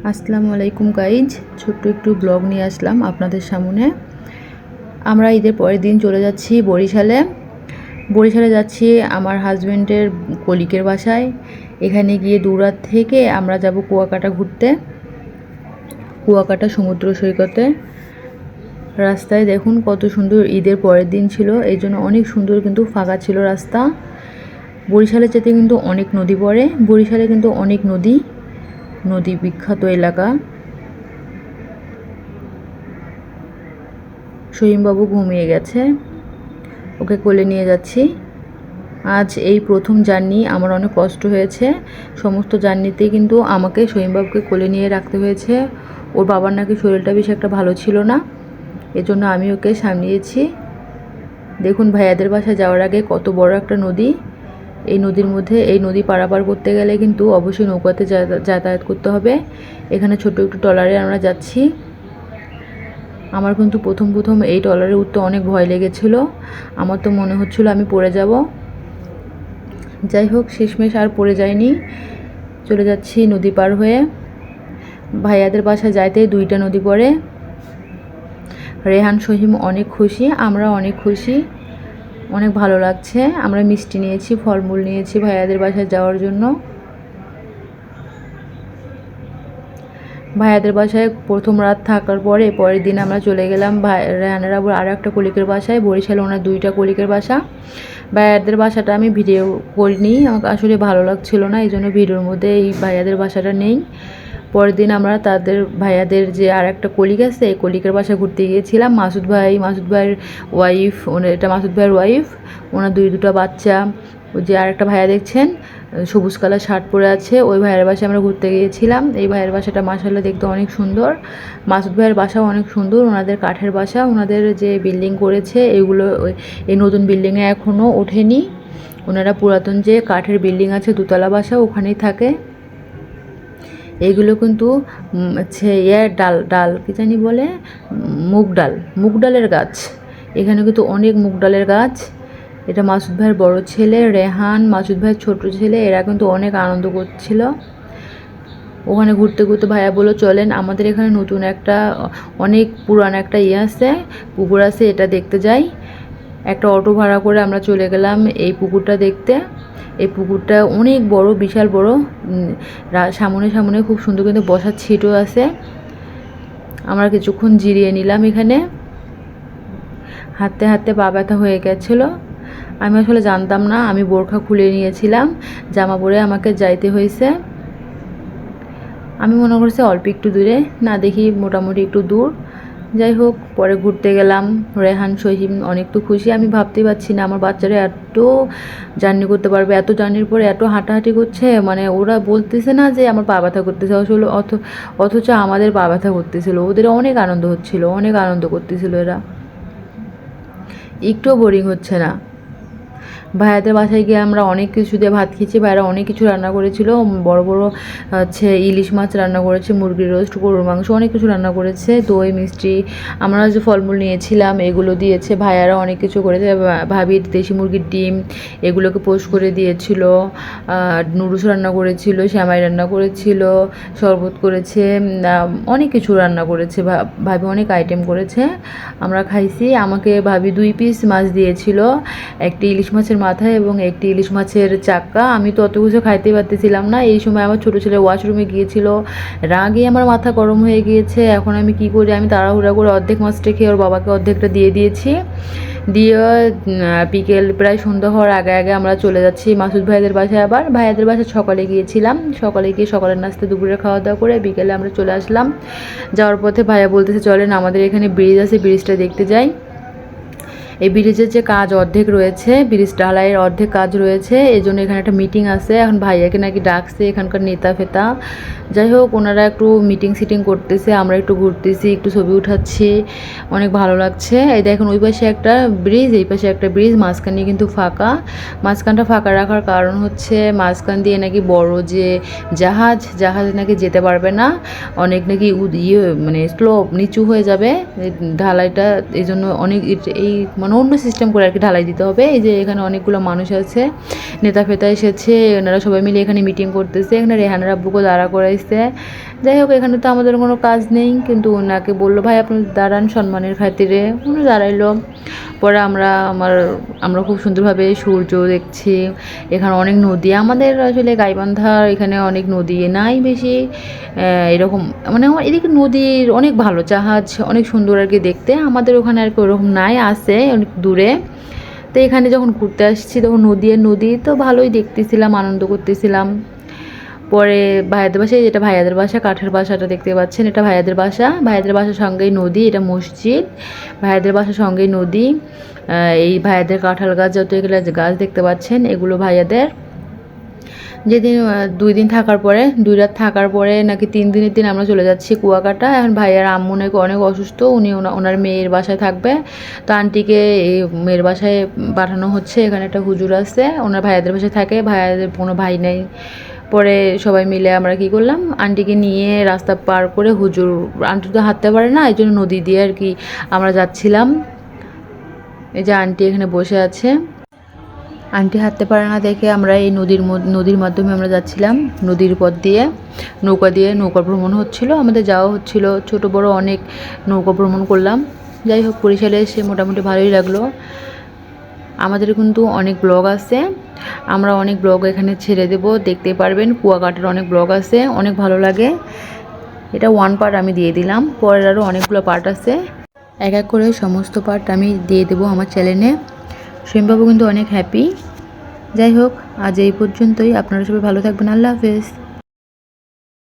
আসসালামু আলাইকুম গাইজ, ছোট্ট একটু ব্লগ নিয়ে আসলাম আপনাদের সামনে। আমরা ঈদের পরের দিন চলে যাচ্ছি বরিশালে যাচ্ছি আমার হাজব্যান্ডের কলিকের বাসায়। এখানে গিয়ে দূরাত থেকে আমরা যাব কুয়াকাটা ঘুরতে, কুয়াকাটা সমুদ্র সৈকতে। রাস্তায় দেখুন কত সুন্দর, ঈদের পরের দিন ছিল এই জন্য অনেক সুন্দর, কিন্তু ফাঁকা ছিল রাস্তা। বরিশালে যেতে কিন্তু অনেক নদী পড়ে, বরিশালে কিন্তু অনেক নদী বিখ্যাত এলাকা। সহিমবাবু ঘুমিয়ে গেছে, ওকে কোলে নিয়ে যাচ্ছি। আজ এই প্রথম জার্নি, আমার অনেক কষ্ট হয়েছে। সমস্ত জার্নিতেই কিন্তু আমাকে সহিমবাবুকে কোলে নিয়ে রাখতে হয়েছে। ওর বাবার নাকি শরীরটা বেশি একটা ভালো ছিল না, এজন্য আমি ওকে সামলিয়েছি। দেখুন ভাইয়াদের বাসায় যাওয়ার আগে কত বড় একটা নদী। এই নদীর মধ্যে, এই নদী পারাপার করতে গেলে কিন্তু অবশ্যই নৌকাতে যাতায়াত করতে হবে। এখানে ছোট একটু ট্রলারে আমরা যাচ্ছি। আমার কিন্তু প্রথম এই ট্রলারে উঠতে অনেক ভয় লেগেছিল, আমার তো মনে হচ্ছিল আমি পড়ে যাব। যাই হোক, শেষমেশ আর পড়ে যায়নি। চলে যাচ্ছি নদী পার হয়ে। ভাইয়াদের বাসায় যাইতেই দুইটা নদী পড়ে। রেহান সহিম অনেক খুশি, আমরা অনেক খুশি, অনেক ভালো লাগছে। আমরা মিষ্টি নিয়েছি, ফলমূল নিয়েছি ভাইয়াদের বাসায় যাওয়ার জন্য। ভাইয়াদের বাসায় প্রথম রাত থাকার পরে পরের দিন আমরা চলে গেলাম রেহানের আবার আরও একটা কলিকের বাসায়। বরিশালে ওনার দুইটা কলিকের বাসা। ভাইয়াদের বাসাটা আমি ভিডিও করিনি, আমাকে আসলে ভালো লাগছিল না, এই জন্য ভিডিওর মধ্যে এই ভাইয়াদের বাসাটা নেই। পরের দিন আমরা ভাইয়াদের যে আর একটা কলিগ আছে, এই কলিকের বাসায় ঘুরতে গিয়েছিলাম। মাসুদ ভাইয়ের ওয়াইফ, এটা মাসুদ ভাইয়ের ওয়াইফ, ওনার দুটা বাচ্চা। ওই যে আর একটা ভাইয়া দেখছেন সবুজ কালার শার্ট পরে আছে, ওই ভাইয়ের বাসায় আমরা ঘুরতে গিয়েছিলাম। এই ভাইয়ের বাসাটা মাশাআল্লাহ দেখতে অনেক সুন্দর। মাসুদ ভাইয়ের বাসাও অনেক সুন্দর, ওনাদের কাঠের বাসা। ওনাদের যে বিল্ডিং করেছে এগুলো এই নতুন বিল্ডিংয়ে এখনও ওঠেনি। ওনারা পুরাতন যে কাঠের বিল্ডিং আছে দোতলা বাসা, ওখানেই থাকে। এইগুলো কিন্তু ডাল কি জানি বলে, মুগ ডালের গাছ। এখানে কিন্তু অনেক মুগ ডালের গাছ। এটা মাসুদ ভাইয়ের বড় ছেলে রেহান, মাসুদ ভাইয়ের ছোট ছেলে, এরা কিন্তু অনেক আনন্দ করছিল। ওখানে ঘুরতে ঘুরতে ভাইয়া বললো চলেন আমাদের এখানে নতুন একটা অনেক পুরান একটা আছে, পুকুর আছে, এটা দেখতে যাই। একটা অটো ভাড়া করে আমরা চলে গেলাম এই পুকুরটা দেখতে। এই পুকুরটা অনেক বড়, বিশাল বড়। সামনে খুব সুন্দর কিন্তু বসার ছিটও আছে। আমরা কিছুক্ষণ জিরিয়ে নিলাম এখানে। হাঁটতে পা ব্যথা হয়ে গেছিলো। আমি আসলে জানতাম না, আমি বোরখা খুলে নিয়েছিলাম, জামা পরে আমাকে যাইতে হয়েছে। আমি মনে করছি অল্প একটু দূরে, না দেখি মোটামুটি একটু দূর। যাই হোক, পরে ঘুরতে গেলাম। রেহান সহিম অনেক তো খুশি, আমি ভাবতেই পারছি না আমার বাচ্চারা এত জার্নি করতে পারবে, এত জার্নির পরে এত হাঁটাহাঁটি করছে। মানে ওরা বলতেছে না যে আমার পা ব্যথা করতেছে, আসলে অথচ আমাদের পা ব্যথা করতেছিল। ওদের অনেক আনন্দ হচ্ছিল, অনেক আনন্দ করতেছিল, এরা একটুও বোরিং হচ্ছে না। ভাইয়াদের বাসায় গিয়ে আমরা অনেক কিছু দিয়ে ভাত খেয়েছি। ভাইয়ারা অনেক কিছু রান্না করেছিল, বড় হচ্ছে ইলিশ মাছ রান্না করেছে, মুরগির রোস্ট, গরুর মাংস, অনেক কিছু রান্না করেছে, দই মিষ্টি। আমরা যে ফলমূল নিয়েছিলাম এগুলো দিয়েছে। ভাইয়ারা অনেক কিছু করেছে। ভাবির দেশি মুরগির ডিম এগুলোকে পোস্ট করে দিয়েছিল। নুডলস রান্না করেছিল, শ্যামাই রান্না করেছিল, শরবত করেছে, অনেক কিছু রান্না করেছে। ভাবি অনেক আইটেম করেছে, আমরা খাইছি। আমাকে ভাবি 2 পিস মাছ দিয়েছিল, একটি ইলিশ মাছের মাথায় এবং একটি ইলিশ মাছের চাক্কা। আমি তো অত কিছু খাইতে পারতেছিলাম না। এই সময় আমার ছোটো ছেলে ওয়াশরুমে গিয়েছিল, রাগে আমার মাথা গরম হয়ে গিয়েছে। এখন আমি কি করি, আমি তাড়াহুড়া করে অর্ধেক মাছটা খেয়ে ওর বাবাকে অর্ধেকটা দিয়ে দিয়েছি। দিয়ে বিকেল প্রায় সন্ধ্যা হওয়ার আগে আমরা চলে যাচ্ছি মাসুদ ভাইদের বাসায়। আবার ভাইয়াদের বাসায় সকালে গিয়েছিলাম, সকালে গিয়ে সকালের নাস্তা দুপুরে খাওয়া দাওয়া করে বিকেলে আমরা চলে আসলাম। যাওয়ার পথে ভাইয়া বলতেছে চলেন আমাদের এখানে ব্রিজ আছে, ব্রিজটা দেখতে যাই। এই ব্রিজের যে কাজ অর্ধেক রয়েছে, ব্রিজ ঢালাইয়ের অর্ধেক কাজ রয়েছে, এই জন্য এখানে একটা মিটিং আছে। এখন ভাইয়াকে নাকি ডাকছে এখানকার নেতা ফেতা। যাই হোক, ওনারা একটু মিটিং করতেছে, আমরা একটু ঘুরতেছি, একটু ছবি উঠাচ্ছি, অনেক ভালো লাগছে। এই দেখুন ওই পাশে একটা ব্রিজ, এই পাশে একটা ব্রিজ, মাঝখানে কিন্তু ফাঁকা। মাঝখানটা ফাঁকা রাখার কারণ হচ্ছে মাঝখান দিয়ে নাকি বড় যে জাহাজ নাকি যেতে পারবে না, অনেক নাকি মানে স্লোপ নিচু হয়ে যাবে ঢালাইটা, এই জন্য অনেক এই মানে অন্য সিস্টেম করে আর কি ঢালাই দিতে হবে। এই যে এখানে অনেকগুলো মানুষ আছে, নেতা ফেতা এসেছে, ওনারা সবাই মিলে এখানে মিটিং করতেছে। এখানে রেহানের আব্বুকে দাঁড়া করাইছে, যাই হোক, এখানে তো আমাদের কোনো কাজ নেই, কিন্তু ওনাকে বললো ভাই আপনি দাঁড়ান সম্মানের খাতিরে, উনি দাঁড়াইলো। পরে আমরা খুব সুন্দরভাবে সূর্য দেখছি। এখানে অনেক নদী, আমাদের আসলে গাইবান্ধা এখানে অনেক নদী নাই বেশি এরকম, মানে আমার এদিকে নদীর অনেক ভালো, জাহাজ অনেক সুন্দর আর কি দেখতে। আমাদের ওখানে আর কি ওরকম নাই, আছে অনেক দূরে। তো এখানে যখন ঘুরতে আসছি তখন নদী আর নদী, তো ভালোই দেখতেছিলাম, আনন্দ করতেছিলাম। পরে ভাইয়াদের বাসায়, যেটা ভাইয়াদের বাসা, কাঠের বাসাটা দেখতে পাচ্ছেন, এটা ভাইয়াদের বাসা। ভাইয়াদের বাসার সঙ্গেই নদী, এটা মসজিদ। ভাইয়াদের বাসার সঙ্গেই নদী। এই ভাইয়াদের কাঁঠাল গাছ, যত এগুলো গাছ দেখতে পাচ্ছেন, এগুলো ভাইয়াদের। যেদিন 2 দিন থাকার পরে, 2 রাত থাকার পরে নাকি 3 দিনের দিন আমরা চলে যাচ্ছি কুয়াকাটা। এখন ভাইয়ার আম্মু নাকি অনেক অসুস্থ, উনি ওনার মেয়ের বাসায় থাকবে। তো আন্টিকে এই মেয়ের বাসায় পাঠানো হচ্ছে। এখানে একটা হুজুর আছে, ওনার ভাইয়াদের বাসায় থাকে, ভাইয়াদের কোনো ভাই নেই। পরে সবাই মিলে আমরা কি করলাম, আন্টিকে নিয়ে রাস্তা পার করে, হুজুর আন্টি তো হাঁটতে পারে না, এই জন্য নদী দিয়ে আর কি আমরা যাচ্ছিলাম। এই যে আন্টি এখানে বসে আছে, আন্টি হাঁটতে পারে না দেখে আমরা এই নদীর মাধ্যমে আমরা যাচ্ছিলাম, নদীর পথ দিয়ে নৌকা ভ্রমণ হচ্ছিল, আমাদের যাওয়া হচ্ছিল। ছোট বড় অনেক নৌকা ভ্রমণ করলাম। যাই হোক, বরিশালে এসে মোটামুটি ভালোই লাগলো। আমাদের কিন্তু অনেক ব্লগ আছে, আমরা অনেক ব্লগ এখানে ছেড়ে দেব, দেখতে পারবেন। কুয়াকাটার অনেক ব্লগ আছে, অনেক ভালো লাগে। এটা 1 পার্ট আমি দিয়ে দিলাম, পরের আরও অনেকগুলো পার্ট আছে, এক এক করে সমস্ত পার্ট আমি দিয়ে দেবো আমার চ্যানেলে। সোমবাবু কিন্তু অনেক হ্যাপি। যাই হোক, আজ এই পর্যন্তই। আপনারা সবাই ভালো থাকবেন। আল্লাহ হাফেজ।